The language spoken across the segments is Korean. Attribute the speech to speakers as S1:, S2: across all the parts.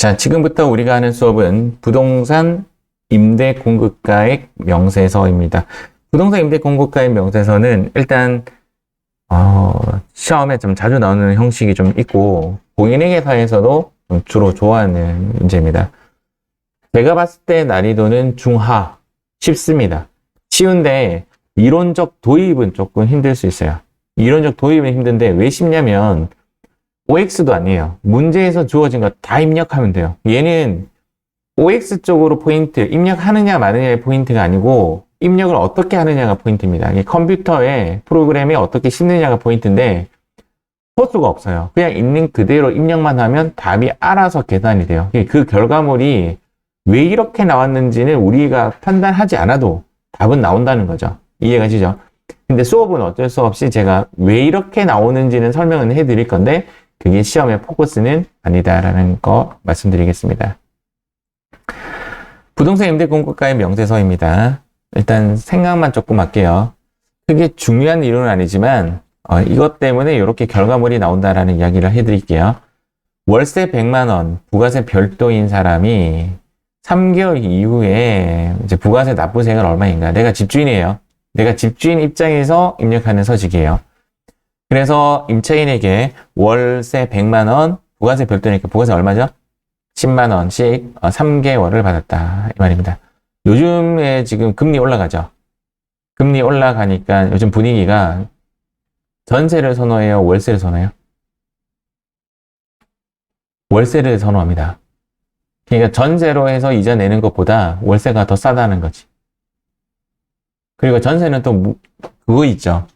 S1: 자, 지금부터 우리가 하는 수업은 부동산 임대 공급가액 명세서입니다. 부동산 임대 공급가액 명세서는 일단 시험에 좀 자주 나오는 형식이 좀 있고 공인회계사에서도 좀 주로 좋아하는 문제입니다. 제가 봤을 때 난이도는 중하, 쉽습니다. 쉬운데 이론적 도입은 조금 힘들 수 있어요. 이론적 도입은 힘든데 왜 쉽냐면 OX도 아니에요. 문제에서 주어진 거 다 입력하면 돼요. 얘는 OX 쪽으로 포인트, 입력하느냐 마느냐의 포인트가 아니고 입력을 어떻게 하느냐가 포인트입니다. 이게 컴퓨터에 프로그램에 어떻게 싣느냐가 포인트인데 소수가 없어요. 그냥 있는 그대로 입력만 하면 답이 알아서 계산이 돼요. 그 결과물이 왜 이렇게 나왔는지는 우리가 판단하지 않아도 답은 나온다는 거죠. 이해가시죠? 근데 수업은 어쩔 수 없이 제가 왜 이렇게 나오는지는 설명을 해드릴 건데 그게 시험의 포커스는 아니다라는 거 말씀드리겠습니다. 부동산 임대 공급가의 명세서입니다. 일단 생각만 조금 할게요. 그게 중요한 이론은 아니지만 이것 때문에 이렇게 결과물이 나온다라는 이야기를 해드릴게요. 월세 100만 원, 부가세 별도인 사람이 3개월 이후에 이제 부가세 납부세가 얼마인가? 내가 집주인이에요. 내가 집주인 입장에서 입력하는 서식이에요. 그래서 임차인에게 월세 100만 원, 부가세 별도니까 부가세 얼마죠? 10만 원씩 3개월을 받았다. 이 말입니다. 요즘에 지금 금리 올라가죠. 금리 올라가니까 요즘 분위기가 전세를 선호해요? 월세를 선호해요? 월세를 선호합니다. 그러니까 전세로 해서 이자 내는 것보다 월세가 더 싸다는 거지. 그리고 전세는 또 그거 있죠.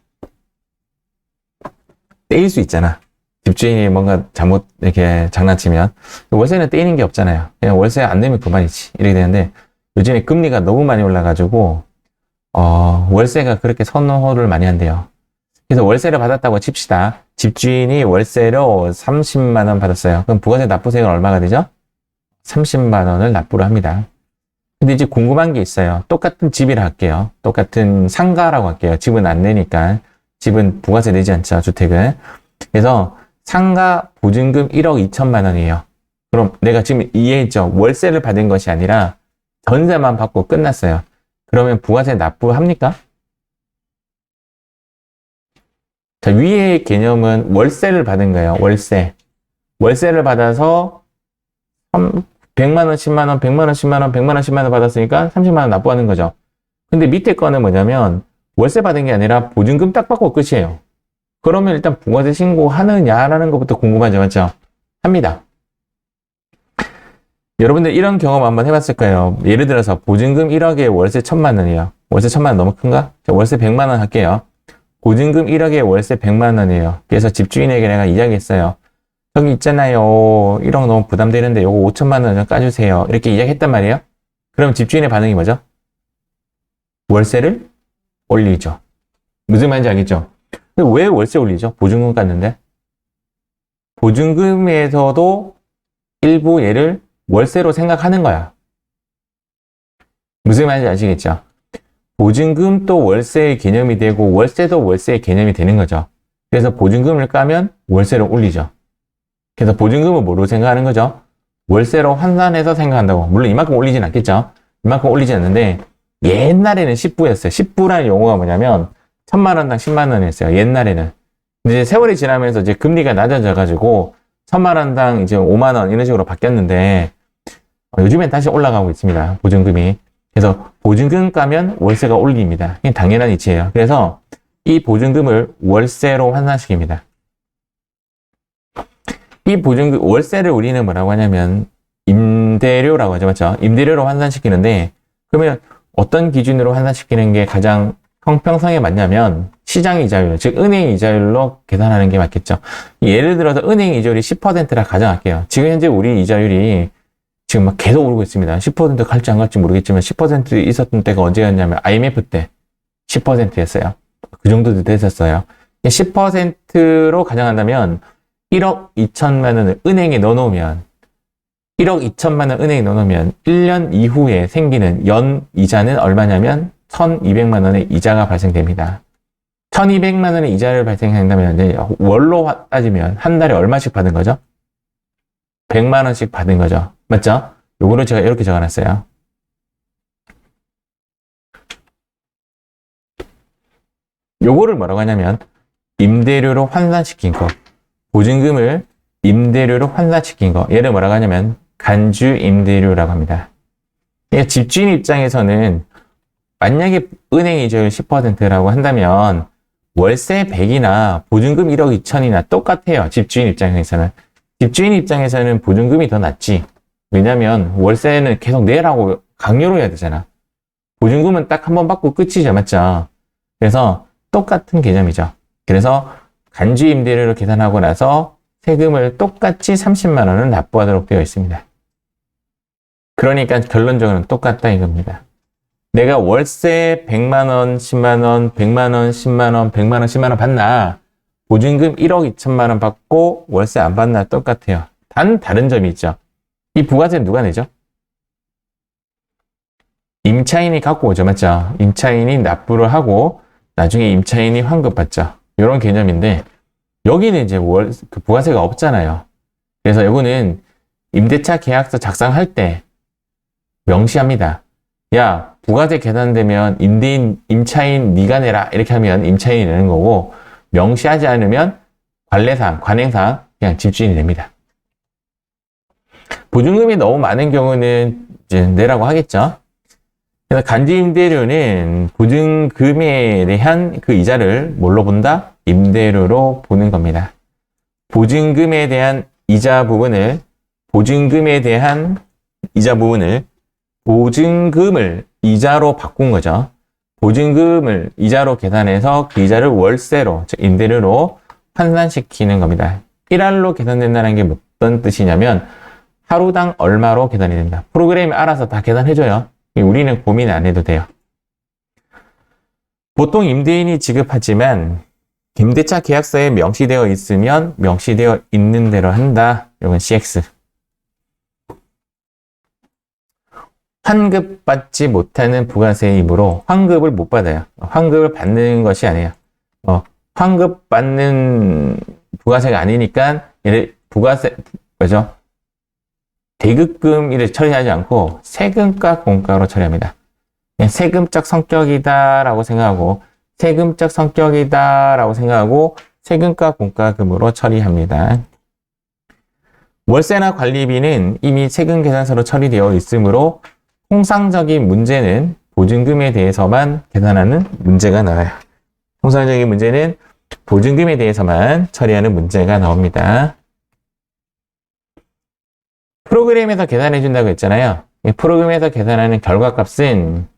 S1: 떼일 수 있잖아. 집주인이 뭔가 잘못 이렇게 장난치면. 월세는 떼이는 게 없잖아요. 그냥 월세 안 내면 그만이지. 이렇게 되는데 요즘에 금리가 너무 많이 올라가지고 월세가 그렇게 선호를 많이 한대요. 그래서 월세를 받았다고 칩시다. 집주인이 월세로 30만 원 받았어요. 그럼 부가세 납부세가 얼마가 되죠? 30만 원을 납부를 합니다. 근데 이제 궁금한 게 있어요. 똑같은 집이라 할게요. 똑같은 상가라고 할게요. 집은 안 내니까. 집은 부가세 내지 않죠, 주택은. 그래서 상가 보증금 1억 2천만 원이에요. 그럼 내가 지금 이해했죠? 월세를 받은 것이 아니라 전세만 받고 끝났어요. 그러면 부가세 납부합니까? 자, 위의 개념은 월세를 받은 거예요. 월세. 월세를 받아서 100만 원, 10만 원, 100만 원, 10만 원, 100만 원, 10만 원 받았으니까 30만 원 납부하는 거죠. 근데 밑에 거는 뭐냐면 월세 받은 게 아니라 보증금 딱 받고 끝이에요. 그러면 일단 부가세 신고하느냐라는 것부터 궁금하죠, 맞죠? 합니다. 여러분들 이런 경험 한번 해봤을 거예요. 예를 들어서 보증금 1억에 월세 1000만 원이에요. 월세 1000만 원 너무 큰가? 자, 월세 100만 원 할게요. 보증금 1억에 월세 100만 원이에요. 그래서 집주인에게 내가 이야기했어요. 저기 있잖아요. 1억 너무 부담되는데 요거 5천만 원 좀 까주세요. 이렇게 이야기했단 말이에요. 그럼 집주인의 반응이 뭐죠? 월세를 올리죠. 무슨 말인지 알겠죠? 근데 왜 월세 올리죠? 보증금 깠는데? 보증금에서도 일부 얘를 월세로 생각하는 거야. 무슨 말인지 아시겠죠? 보증금도 월세의 개념이 되고 월세도 월세의 개념이 되는 거죠. 그래서 보증금을 까면 월세를 올리죠. 그래서 보증금을 뭐로 생각하는 거죠? 월세로 환산해서 생각한다고. 물론 이만큼 올리진 않겠죠? 이만큼 올리지 않는데 옛날에는 10부였어요. 10부라는 용어가 뭐냐면 1000만 원당 10만 원이었어요. 옛날에는. 이제 세월이 지나면서 이제 금리가 낮아져가지고 1000만 원당 이제 5만 원 이런 식으로 바뀌었는데 요즘엔 다시 올라가고 있습니다. 보증금이. 그래서 보증금 까면 월세가 올립니다. 이게 당연한 이치예요. 그래서 이 보증금을 월세로 환산시킵니다. 이 보증금, 월세를 우리는 뭐라고 하냐면 임대료라고 하죠. 맞죠? 임대료로 환산시키는데 그러면 어떤 기준으로 환산시키는 게 가장 형평성에 맞냐면 시장 이자율, 즉 은행 이자율로 계산하는 게 맞겠죠. 예를 들어서 은행 이자율이 10%라 가정할게요. 지금 현재 우리 이자율이 지금 막 계속 오르고 있습니다. 10% 갈지 안 갈지 모르겠지만 10% 있었던 때가 언제였냐면 IMF 때 10%였어요. 그 정도 됐었어요. 10%로 가정한다면 1억 2천만 원을 은행에 넣어놓으면 1억 2천만 원 은행에 넣어놓으면 1년 이후에 생기는 연 이자는 얼마냐면 1200만 원의 이자가 발생됩니다. 1200만 원의 이자를 발생한다면 월로 따지면 한 달에 얼마씩 받은 거죠? 100만 원씩 받은 거죠. 맞죠? 요거를 제가 이렇게 적어놨어요. 요거를 뭐라고 하냐면 임대료로 환산시킨 거, 보증금을 임대료로 환산시킨 거, 얘를 뭐라고 하냐면 간주 임대료라고 합니다. 그러니까 집주인 입장에서는 만약에 은행 이자율 10%라고 한다면 월세 100이나 보증금 1억 2천이나 똑같아요. 집주인 입장에서는. 집주인 입장에서는 보증금이 더 낫지. 왜냐면 월세는 계속 내라고 강요를 해야 되잖아. 보증금은 딱 한 번 받고 끝이죠. 맞죠? 그래서 똑같은 개념이죠. 그래서 간주 임대료를 계산하고 나서 세금을 똑같이 30만 원을 납부하도록 되어 있습니다. 그러니까 결론적으로는 똑같다 이겁니다. 내가 월세 100만 원, 10만 원, 100만 원, 10만 원, 100만 원, 10만 원 받나? 보증금 1억 2천만 원 받고 월세 안 받나 똑같아요. 단 다른 점이 있죠. 이 부가세는 누가 내죠? 임차인이 갖고 오죠. 맞죠? 임차인이 납부를 하고 나중에 임차인이 환급받죠. 이런 개념인데 여기는 이제 그 부가세가 없잖아요. 그래서 이거는 임대차 계약서 작성할 때 명시합니다. 야, 부가세 계산되면 임대인, 임차인 네가 내라 이렇게 하면 임차인이 내는 거고 명시하지 않으면 관례상, 관행상 그냥 집주인이 냅니다. 보증금이 너무 많은 경우는 이제 내라고 하겠죠. 그래서 간주 임대료는 보증금에 대한 그 이자를 뭘로 본다? 임대료로 보는 겁니다. 보증금에 대한 이자 부분을 보증금을 이자로 바꾼 거죠. 보증금을 이자로 계산해서 그 이자를 월세로, 즉 임대료로 환산시키는 겁니다. 1할로 계산된다는 게 어떤 뜻이냐면 하루당 얼마로 계산이 됩니다. 프로그램이 알아서 다 계산해줘요. 우리는 고민 안 해도 돼요. 보통 임대인이 지급하지만 임대차 계약서에 명시되어 있으면 명시되어 있는 대로 한다. 이건 CX. 환급받지 못하는 부가세이므로 환급을 못 받아요. 환급을 받는 것이 아니에요. 환급받는 부가세가 아니니까 부가세, 뭐죠? 대급금을 처리하지 않고 세금과 공가로 처리합니다. 세금적 성격이다라고 생각하고 세금과 공가금으로 처리합니다. 월세나 관리비는 이미 세금 계산서로 처리되어 있으므로 통상적인 문제는 보증금에 대해서만 계산하는 문제가 나와요. 통상적인 문제는 보증금에 대해서만 처리하는 문제가 나옵니다. 프로그램에서 계산해 준다고 했잖아요. 프로그램에서 계산하는 결과값은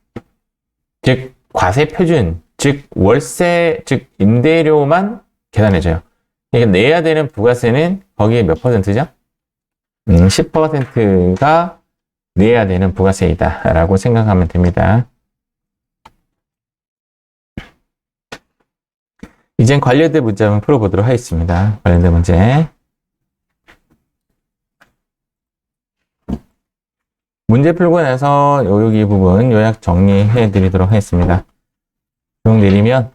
S1: 즉 과세 표준, 즉 월세, 즉 임대료만 계산해줘요. 그러니까 내야 되는 부가세는 거기에 몇 %죠? 10%가 내야 되는 부가세이다 라고 생각하면 됩니다. 이젠 관련된 문제 한번 풀어보도록 하겠습니다. 관련된 문제. 문제 풀고 나서 여기 부분 요약 정리해 드리도록 하겠습니다. 쭉 내리면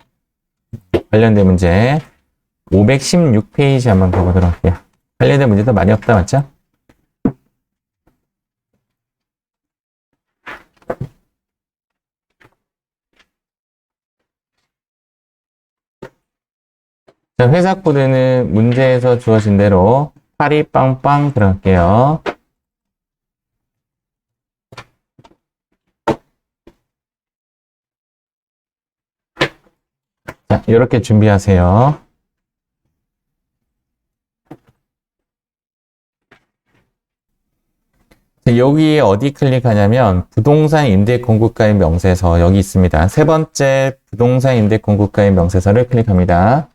S1: 관련된 문제 516페이지 한번 가보도록 할게요. 관련된 문제도 많이 없다, 맞죠? 자, 회사 코드는 문제에서 주어진 대로 파리빵빵 들어갈게요. 자, 이렇게 준비하세요. 자, 여기에 어디 클릭하냐면 부동산 임대 공급가입 명세서 여기 있습니다. 세 번째 부동산 임대 공급가입 명세서를 클릭합니다.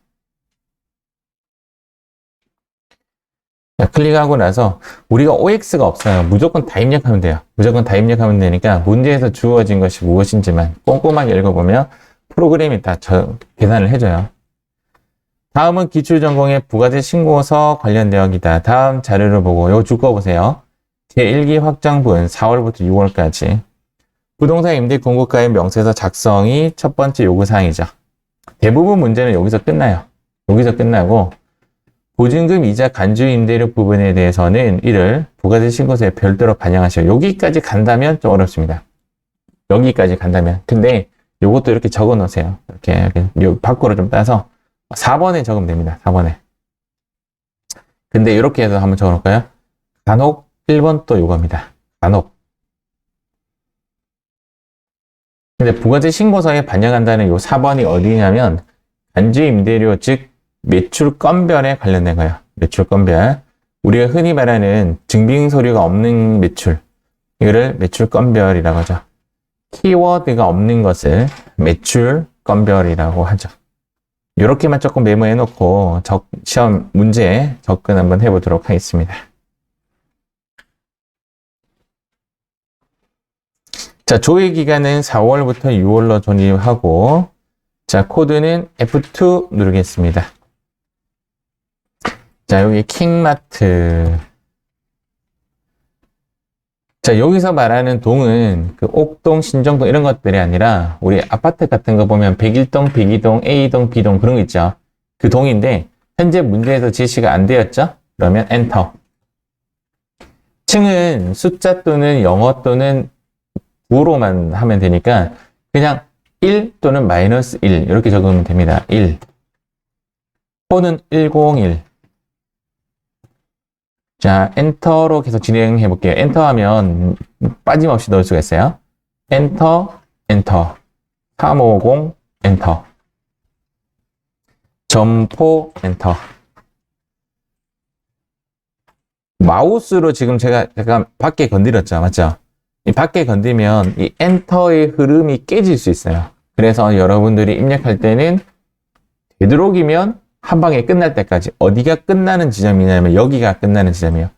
S1: 자, 클릭하고 나서 우리가 OX가 없어요. 무조건 다 입력하면 돼요. 무조건 다 입력하면 되니까 문제에서 주어진 것이 무엇인지만 꼼꼼하게 읽어보면 프로그램이 다 계산을 해줘요. 다음은 기출전공의 부가세 신고서 관련 내역이다. 다음 자료를 보고 이거 줄 거 보세요. 제1기 확정분 4월부터 6월까지 부동산 임대 공급가입 명세서 작성이 첫 번째 요구사항이죠. 대부분 문제는 여기서 끝나요. 여기서 끝나고 보증금 이자 간주 임대료 부분에 대해서는 이를 부가세 신고서에 별도로 반영하셔요. 여기까지 간다면 좀 어렵습니다. 여기까지 간다면. 근데 요것도 이렇게 적어 놓으세요. 이렇게 요 밖으로 좀 따서 4번에 적으면 됩니다. 4번에. 근데 이렇게 해서 한번 적어 놓을까요? 간혹 1번 또 요겁니다. 간혹. 근데 부가세 신고서에 반영한다는 요 4번이 어디냐면 간주 임대료 즉 매출 건별에 관련된 거예요. 매출 건별. 우리가 흔히 말하는 증빙 서류가 없는 매출. 이거를 매출 건별이라고 하죠. 키워드가 없는 것을 매출 건별이라고 하죠. 이렇게만 조금 메모해 놓고 시험 문제 접근 한번 해보도록 하겠습니다. 자, 조회 기간은 4월부터 6월로 존입하고, 자, 코드는 F2 누르겠습니다. 자, 여기 킹마트. 자, 여기서 말하는 동은 그 옥동, 신정동 이런 것들이 아니라 우리 아파트 같은 거 보면 101동, 102동, A동, B동 그런 거 있죠. 그 동인데 현재 문제에서 제시가 안 되었죠? 그러면 엔터. 층은 숫자 또는 영어 또는 부호로만 하면 되니까 그냥 1 또는 마이너스 1 이렇게 적으면 됩니다. 1. 코는 101. 자, 엔터로 계속 진행해 볼게요. 엔터하면 빠짐없이 넣을 수가 있어요. 엔터, 엔터. 350, 엔터. 점포, 엔터. 마우스로 지금 제가 약간 밖에 건드렸죠. 맞죠? 이 밖에 건드리면 이 엔터의 흐름이 깨질 수 있어요. 그래서 여러분들이 입력할 때는 되도록이면 한 방에 끝날 때까지 어디가 끝나는 지점이냐면 여기가 끝나는 지점이에요.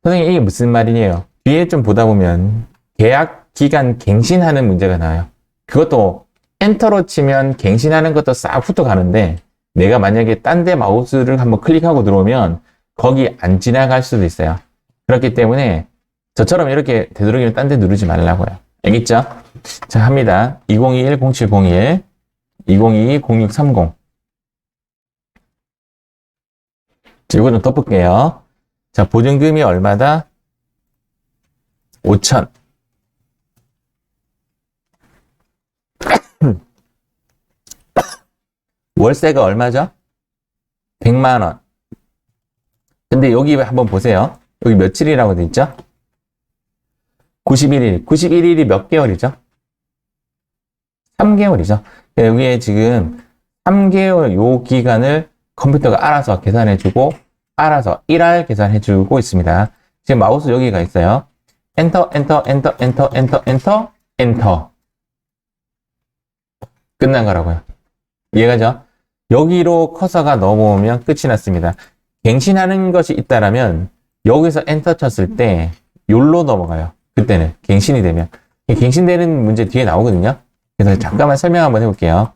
S1: 선생님 이게 무슨 말이에요? 뒤에 좀 보다 보면 계약 기간 갱신하는 문제가 나와요. 그것도 엔터로 치면 갱신하는 것도 싹 훑어 가는데 내가 만약에 딴 데 마우스를 한번 클릭하고 들어오면 거기 안 지나갈 수도 있어요. 그렇기 때문에 저처럼 이렇게 되도록이면 딴 데 누르지 말라고요. 알겠죠? 자, 합니다. 2021-0701 2022-0630 이거 좀 덮을게요. 자, 보증금이 얼마다? 5천. 월세가 얼마죠? 100만 원. 근데 여기 한번 보세요. 여기 며칠이라고 돼 있죠? 91일. 91일이 몇 개월이죠? 3개월이죠. 여기에 지금 3개월 요 기간을 컴퓨터가 알아서 계산해주고 알아서 1할 계산해주고 있습니다. 지금 마우스 여기가 있어요. 엔터, 엔터, 엔터, 엔터, 엔터, 엔터, 엔터. 끝난 거라고요. 이해가죠? 여기로 커서가 넘어오면 끝이 났습니다. 갱신하는 것이 있다라면 여기서 엔터 쳤을 때 요로 넘어가요. 그때는 갱신이 되면. 갱신되는 문제 뒤에 나오거든요. 그래서 잠깐만 설명 한번 해볼게요.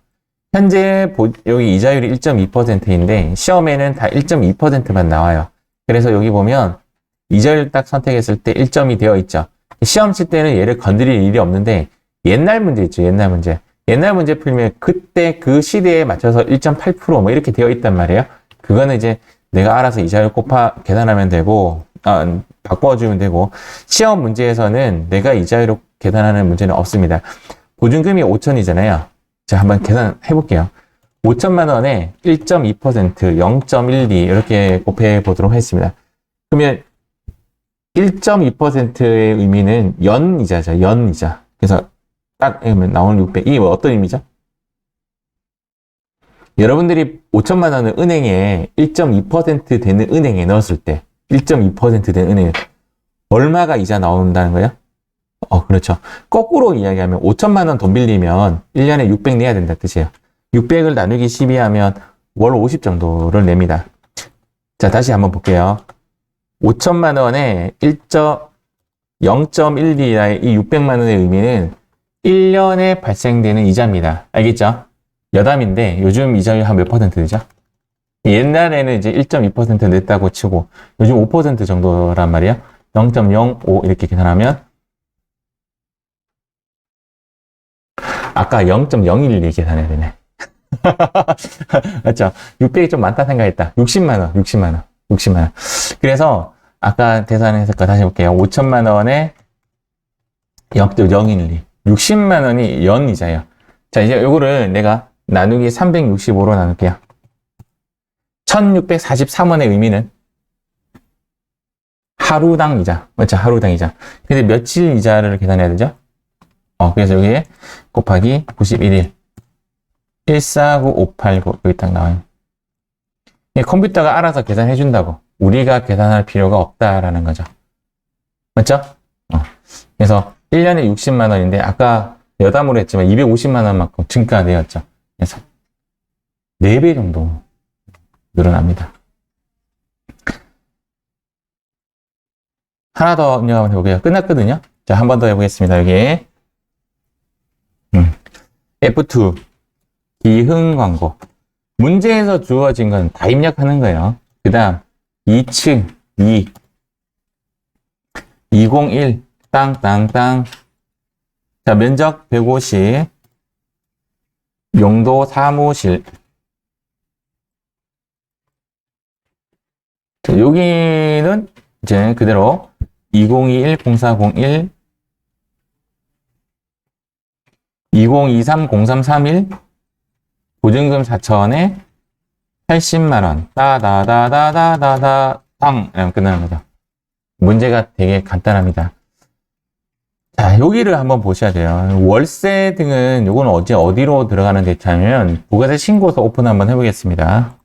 S1: 현재 여기 이자율이 1.2%인데 시험에는 다 1.2%만 나와요. 그래서 여기 보면 이자율 딱 선택했을 때 1점이 되어 있죠. 시험 칠 때는 얘를 건드릴 일이 없는데 옛날 문제 있죠. 옛날 문제. 옛날 문제 풀면 그때 그 시대에 맞춰서 1.8% 뭐 이렇게 되어 있단 말이에요. 그거는 이제 내가 알아서 이자율 계산하면 되고 바꿔주면 되고 시험 문제에서는 내가 이자율을 계산하는 문제는 없습니다. 보증금이 5천이잖아요. 자, 한번 계산해 볼게요. 5천만 원에 1.2%, 0.12 이렇게 곱해 보도록 하겠습니다. 그러면 1.2%의 의미는 연이자죠. 연이자. 그래서 딱 나오는 600. 이게 어떤 의미죠? 여러분들이 5천만 원을 은행에 1.2% 되는 은행에 넣었을 때 1.2% 되는 은행에 얼마가 이자 나온다는 거예요? 그렇죠. 거꾸로 이야기하면 5천만 원 돈 빌리면 1년에 600 내야 된다 뜻이에요. 600을 나누기 12 하면 월 50 정도를 냅니다. 자, 다시 한번 볼게요. 5천만 원에 0.12의 이 600만 원의 의미는 1년에 발생되는 이자입니다. 알겠죠? 여담인데 요즘 이자율 한 몇 퍼센트 되죠? 옛날에는 이제 1.2% 냈다고 치고 요즘 5% 정도란 말이에요. 0.05 이렇게 계산하면 아까 0.012 계산해야 되네. 맞죠? 600이 좀 많다 생각했다. 60만 원, 60만 원, 60만 원. 그래서 아까 계산했을 거 다시 볼게요. 5천만 원에 0.012. 60만 원이 연이자예요. 자, 이제 요거를 내가 나누기 365로 나눌게요. 1643원의 의미는 하루당 이자. 맞죠? 하루당 이자. 근데 며칠 이자를 계산해야 되죠? 그래서 여기에 곱하기 91일. 149589 여기 딱 나와요. 컴퓨터가 알아서 계산해 준다고. 우리가 계산할 필요가 없다라는 거죠. 맞죠? 그래서 1년에 60만 원인데 아까 여담으로 했지만 250만 원만큼 증가되었죠. 그래서 4배 정도 늘어납니다. 하나 더 입력 한번 해볼게요. 끝났거든요. 자, 한 번 더 해보겠습니다. 여기 F2 기흥 광고. 문제에서 주어진 건 다 입력하는 거예요. 그 다음 2층 201 땅땅땅. 자, 면적 150. 용도 사무실. 자, 여기는 이제 그대로 2021 0401 2023 0331 보증금 4천에 80만 원. 따다다다다다다 땅. 이러면 끝나는 거죠. 문제가 되게 간단합니다. 자, 여기를 한번 보셔야 돼요. 월세 등은 요건 어디로 들어가는 데이터냐면 부가세 신고서 오픈 한번 해보겠습니다.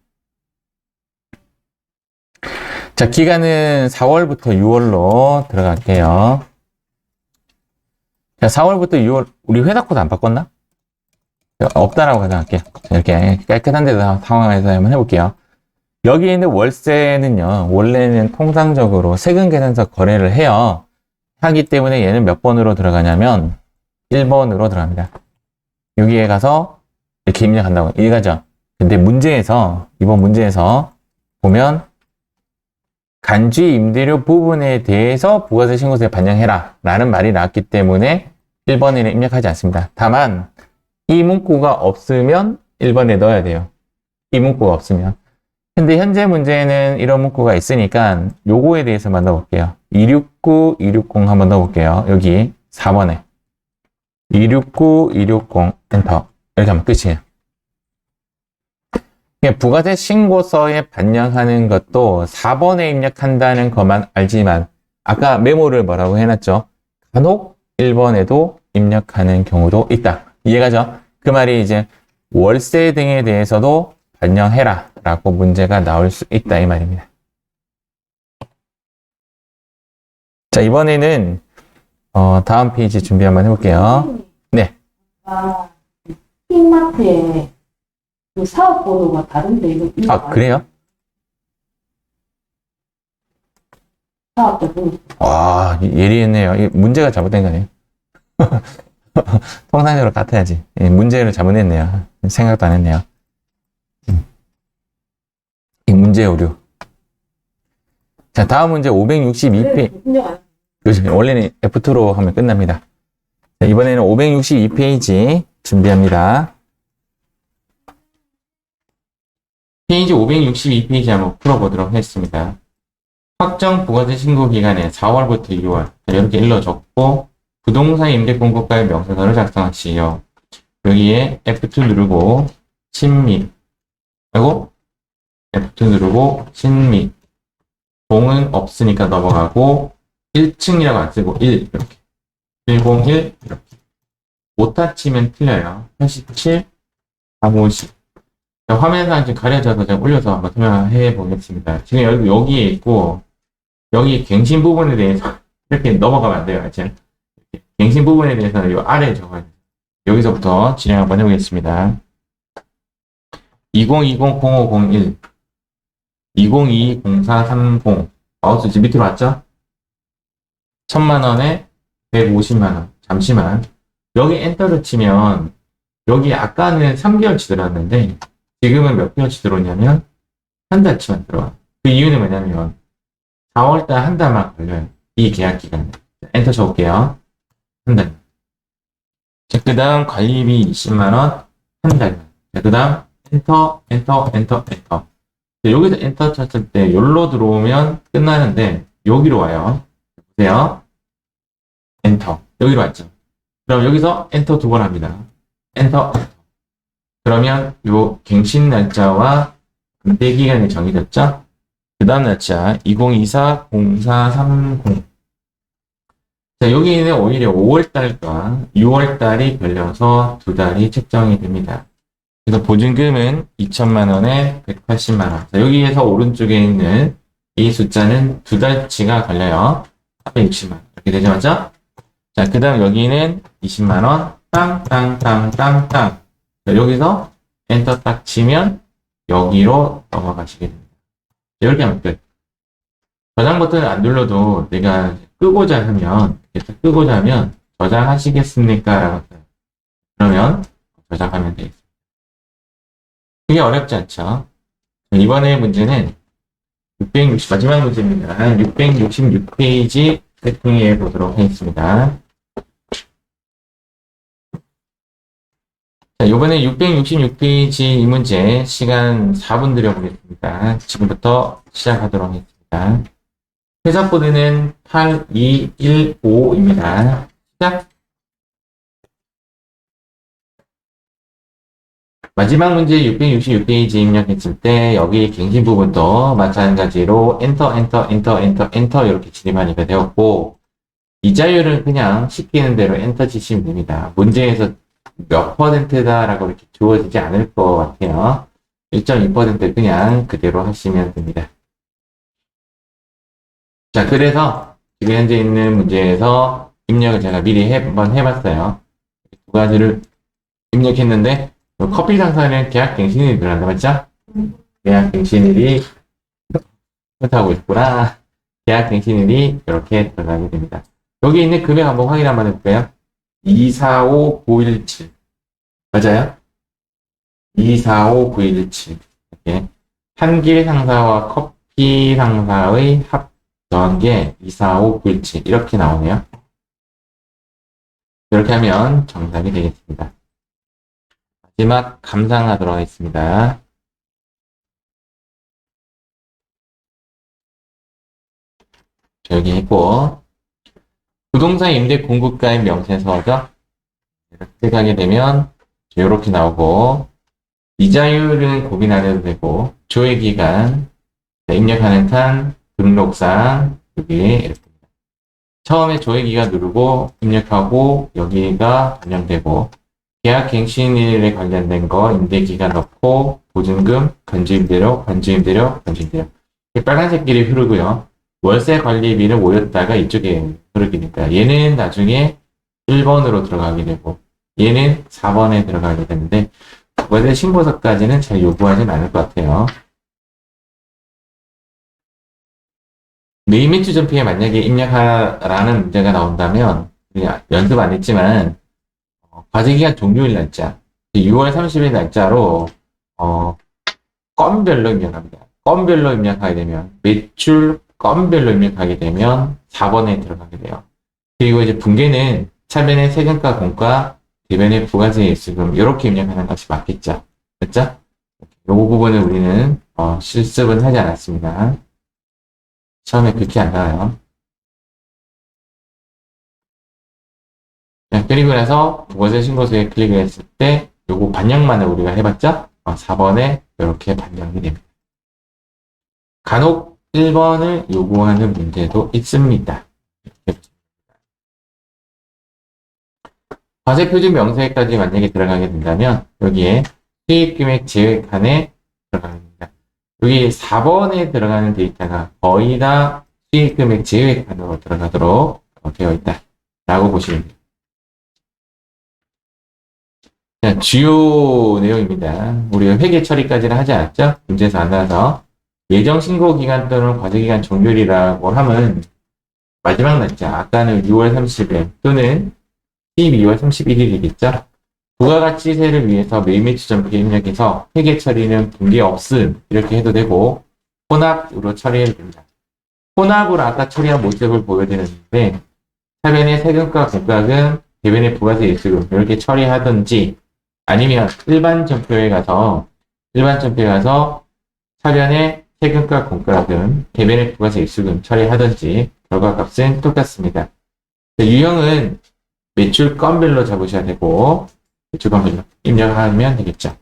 S1: 자, 기간은 4월부터 6월로 들어갈게요. 자, 4월부터 6월 우리 회사 코드 안 바꿨나? 없다라고 가정할게요. 이렇게 깨끗한 데서 상황에서 한번 해볼게요. 여기 있는 월세는요, 원래는 통상적으로 세금 계산서 거래를 해요. 하기 때문에 얘는 몇 번으로 들어가냐면 1번으로 들어갑니다. 여기에 가서 이렇게 입력한다고 이해가죠? 근데 이번 문제에서 보면 간주의 임대료 부분에 대해서 부가세 신고서에 반영해라 라는 말이 나왔기 때문에 1번에는 입력하지 않습니다. 다만 이 문구가 없으면 1번에 넣어야 돼요. 이 문구가 없으면. 근데 현재 문제에는 이런 문구가 있으니까 요거에 대해서만 넣어볼게요. 269, 260 한번 넣어볼게요. 여기 4번에 269, 260 엔터. 이렇게 하면 끝이에요. 부가세 신고서에 반영하는 것도 4번에 입력한다는 것만 알지만 아까 메모를 뭐라고 해놨죠? 간혹 1번에도 입력하는 경우도 있다. 이해가죠? 그 말이 이제 월세 등에 대해서도 반영해라 라고 문제가 나올 수 있다 이 말입니다. 자, 이번에는 다음 페이지 준비 한번 해볼게요. 네.
S2: 킹마트에 그 사업 번호가 다른데 이거
S1: 그래요?
S2: 사업자 번호.
S1: 와, 예리했네요. 문제가 잘못된 거네요. 통상적으로 같아야지. 문제를 잘못했네요. 생각도 안 했네요. 이 문제 오류. 자, 다음 문제 562페이지. 그렇죠. 원래는 F2로 하면 끝납니다. 자, 이번에는 562페이지 준비합니다. 페이지 562페이지 한번 풀어보도록 하겠습니다. 확정 부가세 신고 기간에 4월부터 6월. 이렇게 일러줬고, 부동산 임대 공고가의 명세서를 작성하시오. 여기에 F2 누르고, 신미. 그리고 F2 누르고, 신미. 공은 없으니까 넘어가고, 1층이라고 안 쓰고, 1. 이렇게. 101. 이렇게. 오타 치면 틀려요. 87, 450. 화면상 지금 가려져서 제가 올려서 한번 설명해 보겠습니다. 지금 여기에 있고, 여기 갱신 부분에 대해서 이렇게 넘어가면 안 돼요. 지금 갱신 부분에 대해서는 이 아래에 적어야 돼요. 여기서부터 진행 한번 해보겠습니다. 2020-0501 2022-0430 마우스 지금 밑으로 왔죠? 1000만원에 150만원. 잠시만. 여기 엔터를 치면 여기 아까는 3개월치 들어왔는데 지금은 몇 개월치 들어오냐면 한 달치만 들어와. 그 이유는 뭐냐면 4월달 한 달만 걸려요. 이 계약 기간에. 엔터 쳐볼게요. 한 달. 자, 그 다음 관리비 20만원 한 달만. 그 다음 엔터, 엔터, 엔터, 엔터. 여기서 엔터 쳤을 때 여기로 들어오면 끝나는데 여기로 와요. 보세요. 엔터. 여기로 왔죠. 그럼 여기서 엔터 2번 합니다. 엔터, 엔터. 그러면 요 갱신 날짜와 은퇴 기간이 정해졌죠? 그 다음 날짜 2024-0430. 자, 여기는 오히려 5월달과 6월달이 걸려서 두 달이 책정이 됩니다. 그래서 보증금은 2천만 원에 180만 원. 자, 여기에서 오른쪽에 있는 이 숫자는 두 달치가 걸려요. 460만 원. 이렇게 되죠, 맞죠? 자, 그 다음 여기는 20만 원. 땅, 땅, 땅, 땅, 땅. 자, 여기서 엔터 딱 치면 여기로 넘어가시게 됩니다. 이렇게 하면 끝. 저장 버튼을 안 눌러도 내가 끄고자 하면, 이렇게 끄고자 하면 저장하시겠습니까? 라고 써요. 그러면 저장하면 되겠습니다. 그게 어렵지 않죠? 이번에 문제는 마지막 문제입니다. 666페이지 세팅해 보도록 하겠습니다. 자, 이번에 666페이지 이 문제 시간 4분 드려보겠습니다. 지금부터 시작하도록 하겠습니다. 회사코드는 8215입니다. 시작! 마지막 문제 666페이지 입력했을 때 여기 갱신 부분도 마찬가지로 엔터, 엔터, 엔터, 엔터, 엔터 이렇게 진입하니까 되었고 이자율은 그냥 시키는 대로 엔터 치시면 됩니다. 문제에서 몇 퍼센트다라고 이렇게 주어지지 않을 것 같아요. 1.2% 그냥 그대로 하시면 됩니다. 자, 그래서 지금 현재 있는 문제에서 입력을 제가 미리 한번 해봤어요. 두 가지를 입력했는데 커피 상사는 계약갱신일이 들어간다, 맞죠? 계약갱신일이 못하고 있구나. 계약갱신일이 이렇게 들어가게 됩니다. 여기 있는 금액 한번 확인 한번 해볼까요? 245917 맞아요? 245917 이렇게 한길 상사와 커피 상사의 합 더한 게 245917 이렇게 나오네요. 이렇게 하면 정답이 되겠습니다. 마지막 감상하도록 하겠습니다. 자, 여기 있고 부동산 임대 공급가의 명세서죠. 이렇게 가게 되면 이렇게 나오고 이자율은 고민 안 해도 되고 조회기간, 입력하는 칸, 등록상 여기 이렇게 처음에 조회기간 누르고 입력하고 여기가 반영되고 계약갱신일에 관련된 거 임대기간 넣고 보증금, 건주임대료, 건주임대료, 건주임대료 빨간색 길이 흐르고요. 월세 관리비는 모였다가 이쪽에 흐르기니까 얘는 나중에 1번으로 들어가게 되고 얘는 4번에 들어가게 되는데 월세 신고서까지는 잘 요구하진 않을 것 같아요. 메인 매출 전표에 만약에 입력하라는 문제가 나온다면 연습 안 했지만 과세기간 종료일 날짜 6월 30일 날짜로 건별로 입력합니다. 건별로 입력하게 되면 매출 건별로 입력하게 되면 4번에 들어가게 돼요. 그리고 이제 분계는 차변의 세금과 공과 대변의 부가세 예수금 이렇게 입력하는 것이 맞겠죠. 그렇죠? 이 부분은 우리는 실습은 하지 않았습니다. 처음에 그렇게 안 나와요. 자, 그리고 나서 부가세 신고서에 클릭을 했을 때 요거 반영만을 우리가 해봤죠? 4번에 이렇게 반영이 됩니다. 간혹 1번을 요구하는 문제도 있습니다. 과세표준 명세까지 만약에 들어가게 된다면 여기에 수익금액 제외칸에 들어가게 됩니다. 여기 4번에 들어가는 데이터가 거의 다 수익금액 제외칸으로 들어가도록 되어 있다 라고 보시면 돼요. 자, 주요 내용입니다. 우리가 회계 처리까지는 하지 않았죠? 문제에서 안 나와서 예정 신고 기간 또는 과세 기간 종료일이라고 하면 마지막 날짜 아까는 6월 30일 또는 12월 31일이겠죠? 부가가치세를 위해서 매일 매출 전부에 입력해서 회계 처리는 분계 없음 이렇게 해도 되고 혼합으로 처리해도 됩니다. 혼합으로 아까 처리한 모습을 보여드렸는데 차변의 세금과 공과금, 대변의 부가세 예수금 이렇게 처리하든지 아니면 일반 점표에 가서 차변에 세금과 공과 등 대변의 부가세 일수금 처리하든지 결과값은 똑같습니다. 유형은 매출 건별로 잡으셔야 되고 매출 건별로 입력하면 되겠죠.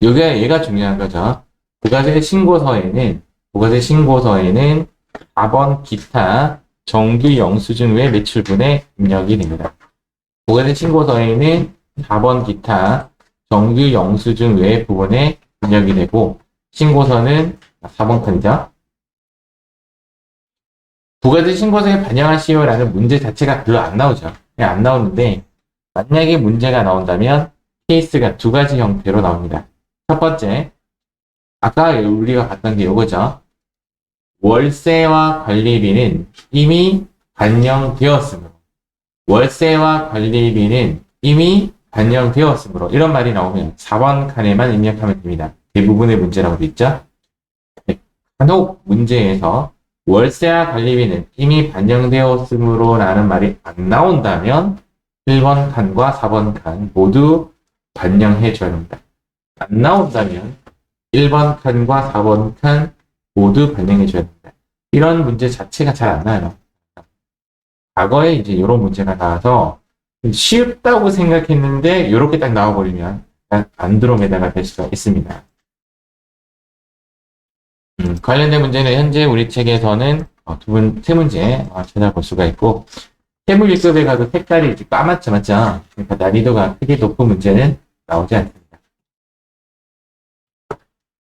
S1: 얘가 중요한 거죠. 부가세 신고서에는 4번 기타 정규 영수증 외 매출분의 입력이 됩니다. 부가세 신고서에는 4번 기타 정규 영수증 외 부분에 입력이 되고 신고서는 4번 칸이죠. 부가세 신고서에 반영하시오라는 문제 자체가 별로 안 나오죠. 그냥 안 나오는데 만약에 문제가 나온다면 케이스가 두 가지 형태로 나옵니다. 첫 번째, 아까 우리가 봤던 게 이거죠. 월세와 관리비는 이미 반영되었으므로 이런 말이 나오면 4번 칸에만 입력하면 됩니다. 대부분의 문제라고 되어 있죠. 간혹 문제에서 월세와 관리비는 이미 반영되었으므로 라는 말이 안 나온다면 1번 칸과 4번 칸 모두 반영해 줘야 합니다. 안 나온다면 1번 칸과 4번 칸 모두 반영해 줘야 됩니다. 이런 문제 자체가 잘 안 나요. 과거에 이제 이런 문제가 나와서 쉽다고 생각했는데 이렇게 딱 나와버리면 안드로메다가 될 수가 있습니다. 관련된 문제는 현재 우리 책에서는 세 문제 찾아볼 수가 있고 세무 1급에 가도 색깔이 까맣죠, 맞죠? 그러니까 난이도가 크게 높은 문제는 나오지 않습니다.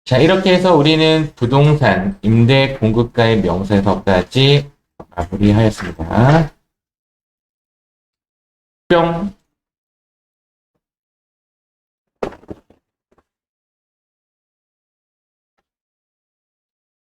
S1: 자, 이렇게 해서 우리는 부동산 임대 공급가의 명세서까지 마무리하였습니다. 뿅!